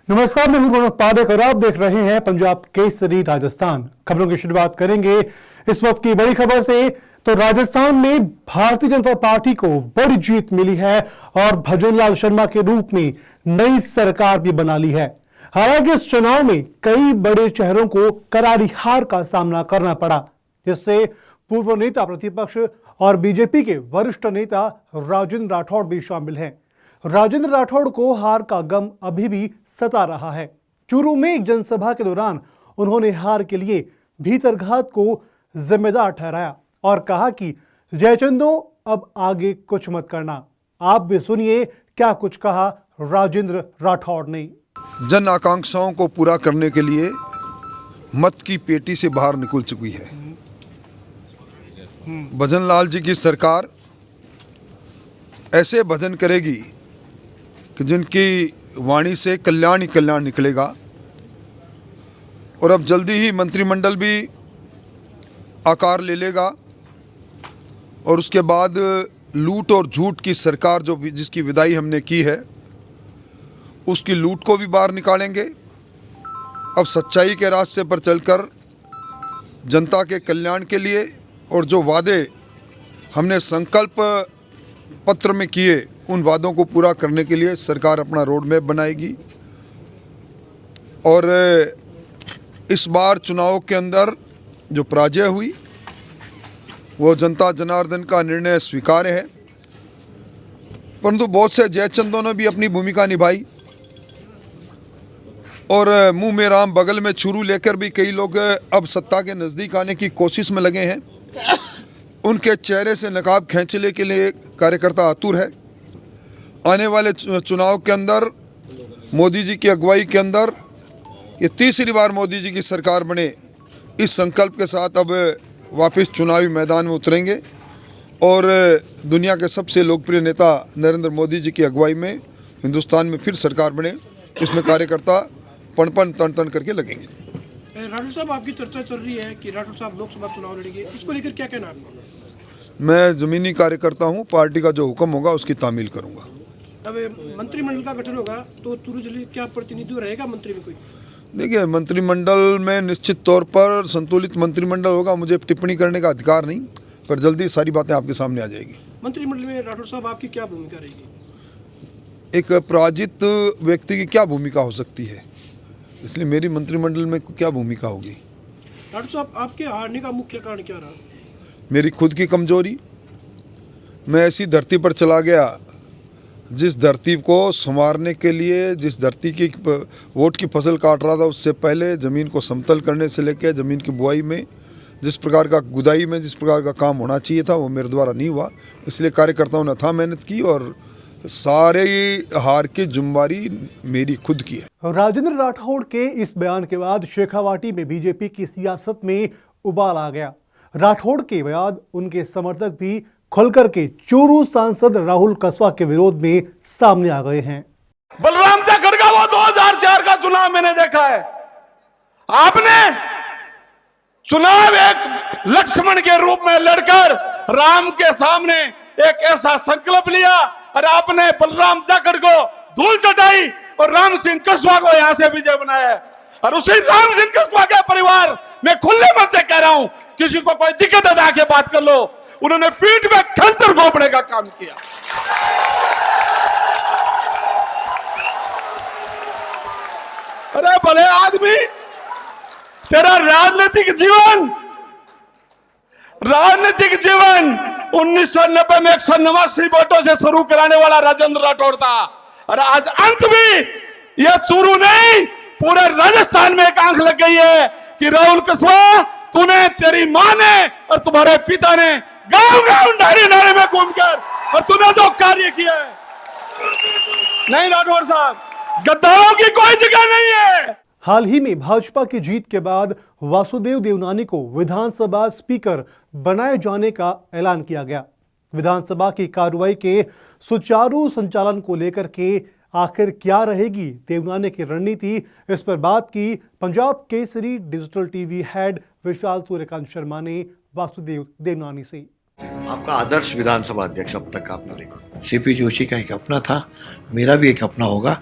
नमस्कार, मैं हूं रौनक पाठक और आप देख रहे हैं पंजाब केसरी राजस्थान। खबरों की शुरुआत करेंगे इस वक्त की बड़ी खबर से। तो राजस्थान में भारतीय जनता पार्टी को बड़ी जीत मिली है और भजनलाल शर्मा के रूप में नई सरकार भी बना ली है। हालांकि इस चुनाव में कई बड़े चेहरों को करारी हार का सामना करना पड़ा, जिससे पूर्व नेता प्रतिपक्ष और बीजेपी के वरिष्ठ नेता राजेंद्र राठौड़ भी शामिल हैं। राजेंद्र राठौड़ को हार का गम अभी भी सता रहा है। चूरू में एक जनसभा के दौरान उन्होंने हार के लिए भीतरघात को जिम्मेदार ठहराया और कहा कि जयचंदो अब आगे कुछ मत करना। आप भी सुनिए क्या कुछ कहा राजेंद्र राठौड़ ने। जन आकांक्षाओं को पूरा करने के लिए मत की पेटी से बाहर निकल चुकी है। भजनलाल जी की सरकार ऐसे भजन करेगी कि जिनकी वाणी से कल्याण ही कल्याण निकलेगा। और अब जल्दी ही मंत्रिमंडल भी आकार ले लेगा और उसके बाद लूट और झूठ की सरकार जो जिसकी विदाई हमने की है, उसकी लूट को भी बाहर निकालेंगे। अब सच्चाई के रास्ते पर चलकर जनता के कल्याण के लिए और जो वादे हमने संकल्प पत्र में किए, उन वादों को पूरा करने के लिए सरकार अपना रोड मैप बनाएगी। और इस बार चुनाव के अंदर जो पराजय हुई वो जनता जनार्दन का निर्णय स्वीकार्य है, परंतु बहुत से जयचंदों ने भी अपनी भूमिका निभाई और मुंह में राम बगल में छुरू लेकर भी कई लोग अब सत्ता के नज़दीक आने की कोशिश में लगे हैं। उनके चेहरे से नकाब खींचने के लिए कार्यकर्ता आतुर है। आने वाले चुनाव के अंदर मोदी जी की अगुवाई के अंदर ये तीसरी बार मोदी जी की सरकार बने, इस संकल्प के साथ अब वापस चुनावी मैदान में उतरेंगे और दुनिया के सबसे लोकप्रिय नेता नरेंद्र मोदी जी की अगुवाई में हिंदुस्तान में फिर सरकार बने, इसमें कार्यकर्ता पन तन तन करके लगेंगे। राठौड़ साहब, आपकी चर्चा चल रही है कि राठौड़ साहब लोकसभा चुनाव लड़ेंगे, इसको लेकर क्या कहना आपको? मैं ज़मीनी कार्यकर्ता हूँ, पार्टी का जो हुक्म होगा उसकी तामील करूँगा। अब मंत्रिमंडल का गठन होगा तो चूरू जिले क्या प्रतिनिधित्व रहेगा मंत्री में कोई? देखिए, मंत्रिमंडल में निश्चित तौर पर संतुलित मंत्रिमंडल होगा, मुझे टिप्पणी करने का अधिकार नहीं, पर जल्दी सारी बातें आपके सामने आ जाएगी। मंत्रिमंडल में राठौड़ साहब आपकी क्या भूमिका रहेगी? एक पराजित व्यक्ति की क्या भूमिका हो सकती है, इसलिए मेरी मंत्रिमंडल में क्या भूमिका होगी। राठौड़ साहब, आपके हारने का मुख्य कारण क्या रहा? मेरी खुद की कमजोरी। मैं ऐसी धरती पर चला गया जिस धरती को संवारने के लिए, जिस धरती की वोट की फसल काट रहा था, उससे पहले ज़मीन को समतल करने से लेकर ज़मीन की बुआई में जिस प्रकार का गुदाई में जिस प्रकार का काम होना चाहिए था वो मेरे द्वारा नहीं हुआ। इसलिए कार्यकर्ताओं ने अथाह मेहनत की और सारे हार की जिम्मेदारी मेरी खुद की है। राजेंद्र राठौड़ के इस बयान के बाद शेखावाटी में बीजेपी की सियासत में उबाल आ गया। राठौड़ के बाद उनके समर्थक भी खुलकर के चूरू सांसद राहुल कसवा के विरोध में सामने आ गए हैं। बलराम जाखड़ का वो 2004 का चुनाव मैंने देखा है। आपने चुनाव एक लक्ष्मण के रूप में लड़कर राम के सामने एक ऐसा संकल्प लिया और आपने बलराम जाखड़ को धूल चटाई और राम सिंह कसवा को यहां से विजय बनाया है। और उसी राम सिंह कसवा के परिवार में खुले मन से कह रहा हूं, किसी को कोई दिक्कत है आके बात कर लो, उन्होंने पीठ में खंजर घोंपने का काम किया। अरे भले आदमी, तेरा राजनीतिक जीवन 1990 में 189 वोटों से शुरू कराने वाला राजेंद्र राठौड़ था और आज अंत भी यह चूरू नहीं, पूरे राजस्थान में एक आंख लग गई है कि राहुल कसवा, तूने, तेरी मां ने और तुम्हारे पिता ने गांव गांव नारे नारे में घूमकर और तूने जो कार्य किया है, नहीं राठौड़ साहब, गद्दारों की कोई जगह नहीं है। हाल ही में भाजपा की जीत के बाद वासुदेव देवनानी को विधानसभा स्पीकर बनाए जाने का ऐलान किया गया। विधानसभा की कार्रवाई के सुचारू संचालन को लेकर के आखिर क्या रहेगी देवनानी की रणनीति, इस पर बात की Punjab Kesari digital TV head Vishal Suryakant Sharma ने वासुदेव देवनानी से। आपका आदर्श विधानसभा अध्यक्ष अब तक आपने देखा? सीपी जोशी का एक अपना था, मेरा भी एक अपना होगा।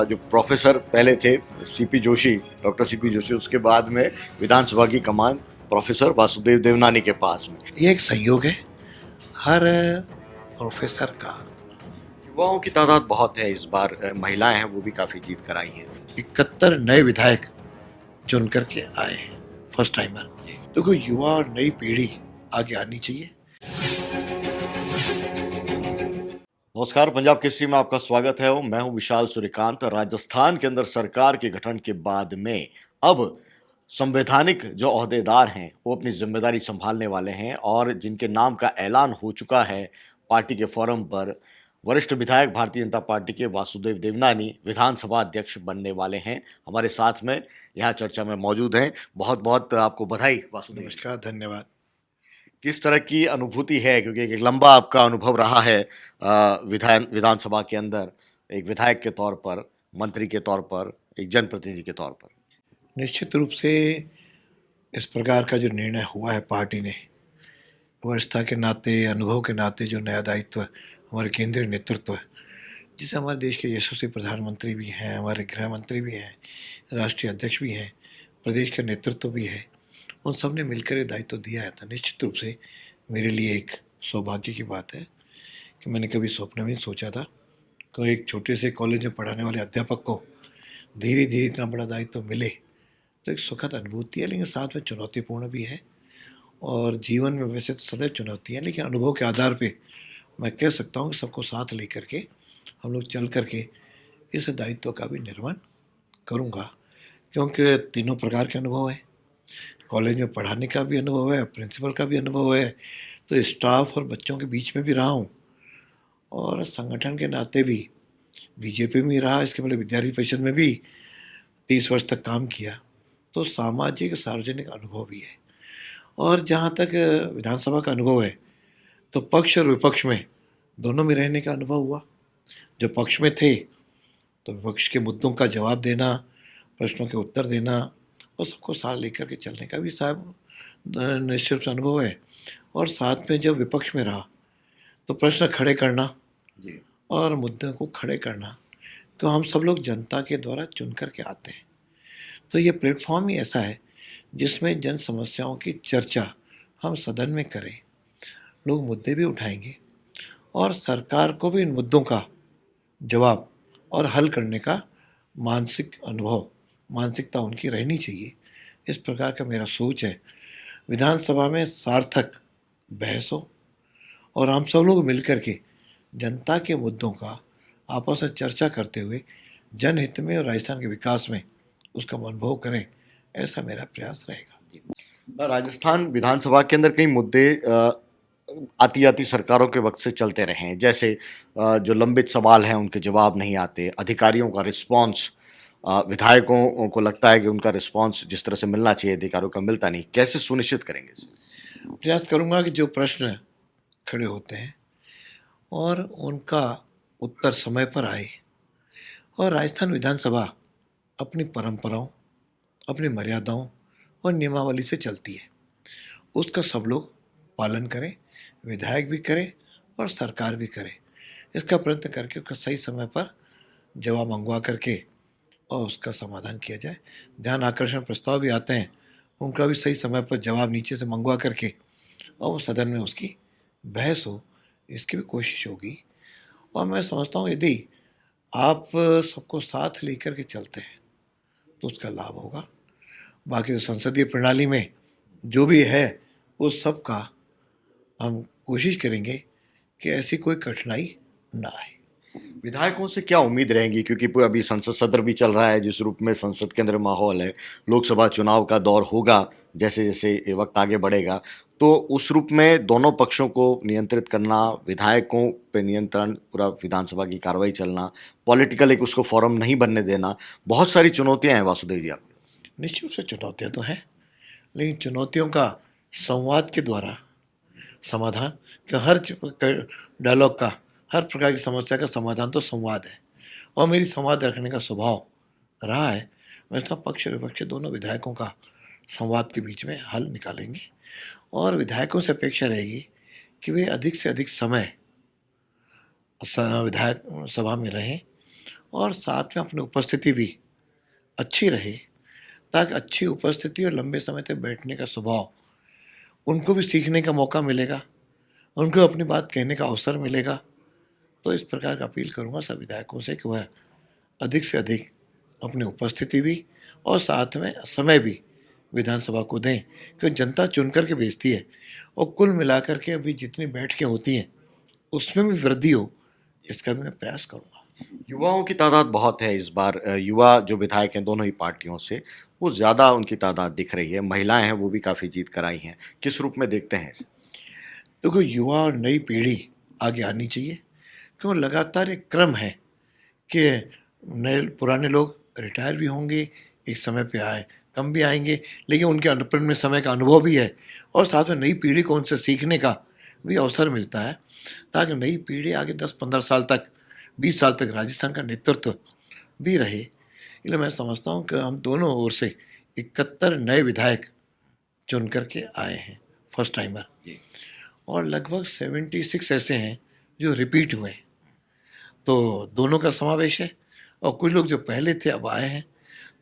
जो प्रोफेसर पहले थे CP Joshi, doctor CP Joshi, उसके बाद में विधानसभा की कमान प्रोफेसर वासुदेव देवनानी के पास में। ये एक संयोग है हर प्रोफेसर का। युवाओं की तादाद बहुत है इस बार, महिलाएं हैं वो भी काफी जीत कर आई हैं। 71 नए विधायक चुन करके आए हैं, फर्स्ट टाइमर। तो कोई युवा और नई पीढ़ी आगे आनी चाहिए। नमस्कार, पंजाब केसरी में आपका स्वागत है। मैं हूं विशाल सूर्यकांत। राजस्थान के अंदर सरकार के गठन के बाद में अब संवैधानिक जो ओहदेदार हैं वो अपनी जिम्मेदारी संभालने वाले हैं और जिनके नाम का ऐलान हो चुका है पार्टी के फोरम पर, वरिष्ठ विधायक भारतीय जनता पार्टी के वासुदेव देवनानी विधानसभा अध्यक्ष बनने वाले हैं। हमारे साथ में यहाँ चर्चा में मौजूद हैं। बहुत बहुत आपको बधाई वासुदेव। नमस्कार, धन्यवाद। किस तरह की अनुभूति है, क्योंकि एक लंबा आपका अनुभव रहा है विधानसभा के अंदर, एक विधायक के तौर पर, मंत्री के तौर पर, एक जनप्रतिनिधि के तौर पर? निश्चित रूप से इस प्रकार का जो निर्णय हुआ है पार्टी ने, वरिष्ठता के नाते, अनुभव के नाते, जो नया दायित्व हमारे केंद्रीय नेतृत्व, जिसे हमारे देश के यशस्वी प्रधानमंत्री भी हैं, हमारे गृह मंत्री भी हैं, राष्ट्रीय अध्यक्ष भी हैं, प्रदेश का नेतृत्व भी है, उन सब ने मिलकर ये दायित्व दिया है। तो निश्चित रूप से मेरे लिए एक सौभाग्य की बात है कि मैंने कभी स्वप्न में नहीं सोचा था कि एक छोटे से कॉलेज में पढ़ाने वाले अध्यापक को धीरे धीरे इतना बड़ा दायित्व मिले। तो एक सुखद अनुभूति है, लेकिन साथ में चुनौतीपूर्ण भी है। और जीवन में वैसे तो सदैव चुनौती है, लेकिन अनुभव के आधार पे मैं कह सकता हूँ कि सबको साथ ले करके हम लोग चल करके इस दायित्व का भी निर्वहन करूँगा, क्योंकि तीनों प्रकार के अनुभव हैं। कॉलेज में पढ़ाने का भी अनुभव है, प्रिंसिपल का भी अनुभव है, तो स्टाफ और बच्चों के बीच में भी रहा हूँ, और संगठन के नाते भी बीजेपी में रहा, इसके पहले विद्यार्थी परिषद में भी 30 वर्ष तक काम किया। तो सामाजिक सार्वजनिक अनुभव भी है। और जहाँ तक विधानसभा का अनुभव है, तो पक्ष और विपक्ष में दोनों में रहने का अनुभव हुआ। जो पक्ष में थे तो विपक्ष के मुद्दों का जवाब देना, प्रश्नों के उत्तर देना और सबको साथ लेकर के चलने का भी साहब निश्चित रूप से अनुभव है। और साथ में जब विपक्ष में रहा तो प्रश्न खड़े करना और मुद्दों को खड़े करना, तो हम सब लोग जनता के द्वारा चुन कर के आते हैं। तो ये प्लेटफॉर्म ही ऐसा है जिसमें जन समस्याओं की चर्चा हम सदन में करें, लोग मुद्दे भी उठाएंगे और सरकार को भी इन मुद्दों का जवाब और हल करने का मानसिक अनुभव, मानसिकता उनकी रहनी चाहिए। इस प्रकार का मेरा सोच है। विधानसभा में सार्थक बहस हो और हम सब लोग मिलकर के जनता के मुद्दों का आपस में चर्चा करते हुए जनहित में और राजस्थान के विकास में उसका अनुभव करें, ऐसा मेरा प्रयास रहेगा। राजस्थान विधानसभा के अंदर कई मुद्दे आती आती सरकारों के वक्त से चलते रहे हैं, जैसे जो लंबित सवाल हैं उनके जवाब नहीं आते, अधिकारियों का रिस्पांस, विधायकों को लगता है कि उनका रिस्पांस जिस तरह से मिलना चाहिए अधिकारियों का मिलता नहीं। कैसे सुनिश्चित करेंगे इसे? प्रयास करूँगा कि जो प्रश्न खड़े होते हैं और उनका उत्तर समय पर आए। और राजस्थान विधानसभा अपनी परंपराओं, अपनी मर्यादाओं और नियमावली से चलती है, उसका सब लोग पालन करें, विधायक भी करें और सरकार भी करे। इसका प्रयत्न करके उसका सही समय पर जवाब मंगवा करके और उसका समाधान किया जाए। ध्यान आकर्षण प्रस्ताव भी आते हैं, उनका भी सही समय पर जवाब नीचे से मंगवा करके और वो सदन में उसकी बहस हो, इसकी भी कोशिश होगी। और मैं समझता हूँ यदि आप सबको साथ लेकर के चलते हैं तो उसका लाभ होगा। बाकी तो संसदीय प्रणाली में जो भी है वो सब का हम कोशिश करेंगे कि ऐसी कोई कठिनाई ना आए। विधायकों से क्या उम्मीद रहेंगी, क्योंकि अभी संसद सत्र भी चल रहा है, जिस रूप में संसद के अंदर माहौल है, लोकसभा चुनाव का दौर होगा जैसे जैसे ये वक्त आगे बढ़ेगा, तो उस रूप में दोनों पक्षों को नियंत्रित करना, विधायकों पे नियंत्रण, पूरा विधानसभा की कार्रवाई चलना, पॉलिटिकल एक उसको फोरम नहीं बनने देना, बहुत सारी चुनौतियां हैं वासुदेव जी। आप निश्चित रूप से चुनौतियाँ तो हैं, लेकिन चुनौतियों का संवाद के द्वारा समाधान, कि हर डायलॉग का, हर प्रकार की समस्या का समाधान तो संवाद है। और मेरी संवाद रखने का स्वभाव रहा है। मैं तो पक्ष विपक्ष दोनों विधायकों का संवाद के बीच में हल निकालेंगे और विधायकों से अपेक्षा रहेगी कि वे अधिक से अधिक समय विधायक सभा में रहें और साथ में अपनी उपस्थिति भी अच्छी रहे, ताकि अच्छी उपस्थिति और लंबे समय तक बैठने का स्वभाव, उनको भी सीखने का मौका मिलेगा, उनको अपनी बात कहने का अवसर मिलेगा। तो इस प्रकार का अपील करूंगा सब विधायकों से कि वह अधिक से अधिक अपनी उपस्थिति भी और साथ में समय भी विधानसभा को दें, क्योंकि जनता चुन करके भेजती है और कुल मिलाकर के अभी जितनी बैठकें होती हैं उसमें भी वृद्धि हो, इसका भी मैं प्रयास करूंगा। युवाओं की तादाद बहुत है इस बार। युवा जो विधायक हैं दोनों ही पार्टियों से, वो ज़्यादा उनकी तादाद दिख रही है। महिलाएं हैं, वो भी काफ़ी जीत कर आई हैं। किस रूप में देखते हैं इसे? देखो, युवा और नई पीढ़ी आगे आनी चाहिए, क्यों लगातार एक क्रम है कि नए पुराने लोग रिटायर भी होंगे, एक समय पे आए, कम भी आएंगे, लेकिन उनके अनुपन में समय का अनुभव भी है और साथ में नई पीढ़ी को उनसे सीखने का भी अवसर मिलता है, ताकि नई पीढ़ी आगे 10-15 साल तक, 20 साल तक राजस्थान का नेतृत्व भी रहे। इसलिए मैं समझता हूँ कि हम दोनों ओर से 71 नए विधायक चुन करके आए हैं, फर्स्ट टाइमर, और लगभग 76 ऐसे हैं जो रिपीट हुए हैं। तो दोनों का समावेश है और कुछ लोग जो पहले थे अब आए हैं।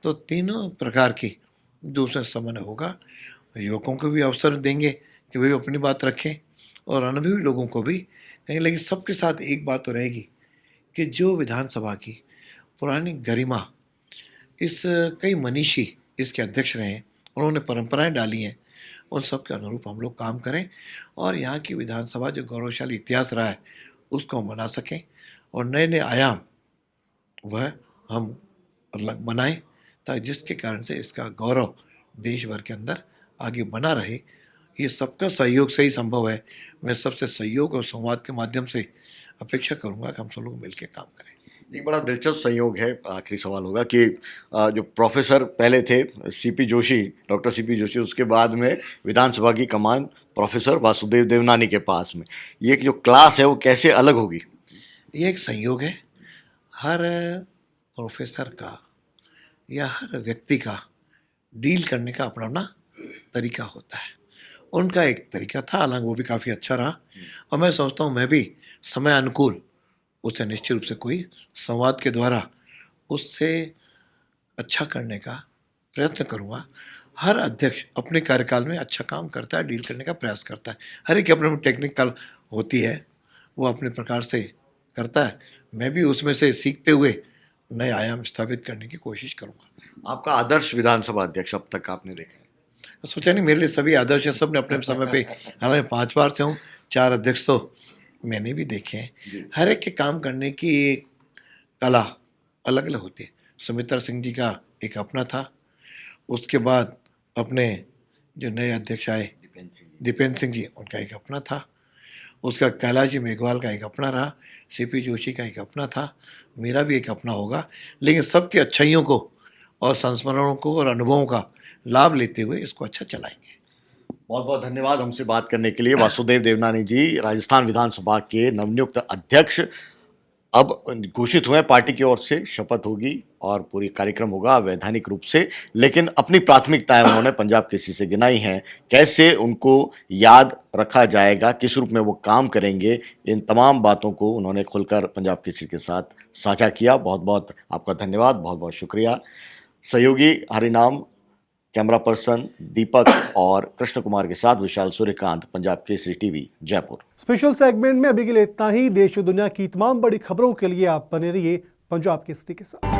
तो तीनों प्रकार की जो उसमें समन्वय होगा, युवकों को भी अवसर देंगे कि वे अपनी बात रखें और अनुभवी लोगों को भी कहें। लेकिन सबके साथ एक बात तो रहेगी कि जो विधानसभा की पुरानी गरिमा, इस कई मनीषी इसके अध्यक्ष रहे हैं, उन्होंने परंपराएं डाली हैं, उन सब के अनुरूप हम लोग काम करें और यहाँ की विधानसभा जो गौरवशाली इतिहास रहा है उसको हम बना सकें और नए नए आयाम वह हम अलग बनाएं, ताकि जिसके कारण से इसका गौरव देश भर के अंदर आगे बना रहे। ये सबका सहयोग से ही संभव है। मैं सबसे सहयोग और संवाद के माध्यम से अपेक्षा करूंगा कि हम सब लोग मिलकर काम करें। एक बड़ा दिलचस्प संयोग है, आखिरी सवाल होगा कि जो प्रोफेसर पहले थे CP Joshi, doctor CP Joshi, उसके बाद में विधानसभा की कमान प्रोफेसर वासुदेव देवनानी के पास में, ये जो क्लास है वो कैसे अलग होगी? ये एक संयोग है। हर प्रोफेसर का या हर व्यक्ति का डील करने का अपना अपना तरीका होता है। उनका एक तरीका था, हालांकि वो भी काफ़ी अच्छा रहा और मैं सोचता हूँ मैं भी समय अनुकूल उसे निश्चित रूप से कोई संवाद के द्वारा उससे अच्छा करने का प्रयत्न करूँगा। हर अध्यक्ष अपने कार्यकाल में अच्छा काम करता है, डील करने का प्रयास करता है। हर एक अपने टेक्निकल होती है, वो अपने प्रकार से करता है। मैं भी उसमें से सीखते हुए नए आयाम स्थापित करने की कोशिश करूँगा। आपका आदर्श विधानसभा अध्यक्ष अब तक आपने देखा है? सोचा नहीं, मेरे लिए सभी आदर्श हैं, सब ने अपने समय पे, हालांकि 5 बार से हूँ, 4 अध्यक्ष तो मैंने भी देखे हैं। हर एक के काम करने की कला अलग अलग होती है। सुमित्रा सिंह जी का एक अपना था, उसके बाद अपने जो नए अध्यक्ष आए दीपेंद्र सिंह जी, उनका एक अपना था, उसका कैलाश जी मेघवाल का एक अपना रहा, सीपी जोशी का एक अपना था, मेरा भी एक अपना होगा। लेकिन सबकी अच्छाइयों को और संस्मरणों को और अनुभवों का लाभ लेते हुए इसको अच्छा चलाएंगे। बहुत बहुत धन्यवाद हमसे बात करने के लिए। वासुदेव देवनानी जी राजस्थान विधानसभा के नवनियुक्त अध्यक्ष अब घोषित हुए, पार्टी की ओर से शपथ होगी और पूरी कार्यक्रम होगा वैधानिक रूप से, लेकिन अपनी प्राथमिकताएं उन्होंने पंजाब केसरी से गिनाई हैं। कैसे उनको याद रखा जाएगा, किस रूप में वो काम करेंगे, इन तमाम बातों को उन्होंने खुलकर पंजाब केसरी के साथ साझा किया। बहुत बहुत आपका धन्यवाद, बहुत बहुत शुक्रिया। सहयोगी हरिनाम, कैमरा पर्सन दीपक और कृष्ण कुमार के साथ Vishal Suryakant, Punjab Kesari TV, Jaipur. Special segment में अभी के लिए इतना ही। देश और दुनिया की तमाम बड़ी खबरों के लिए आप बने रहिए पंजाब केसरी के साथ।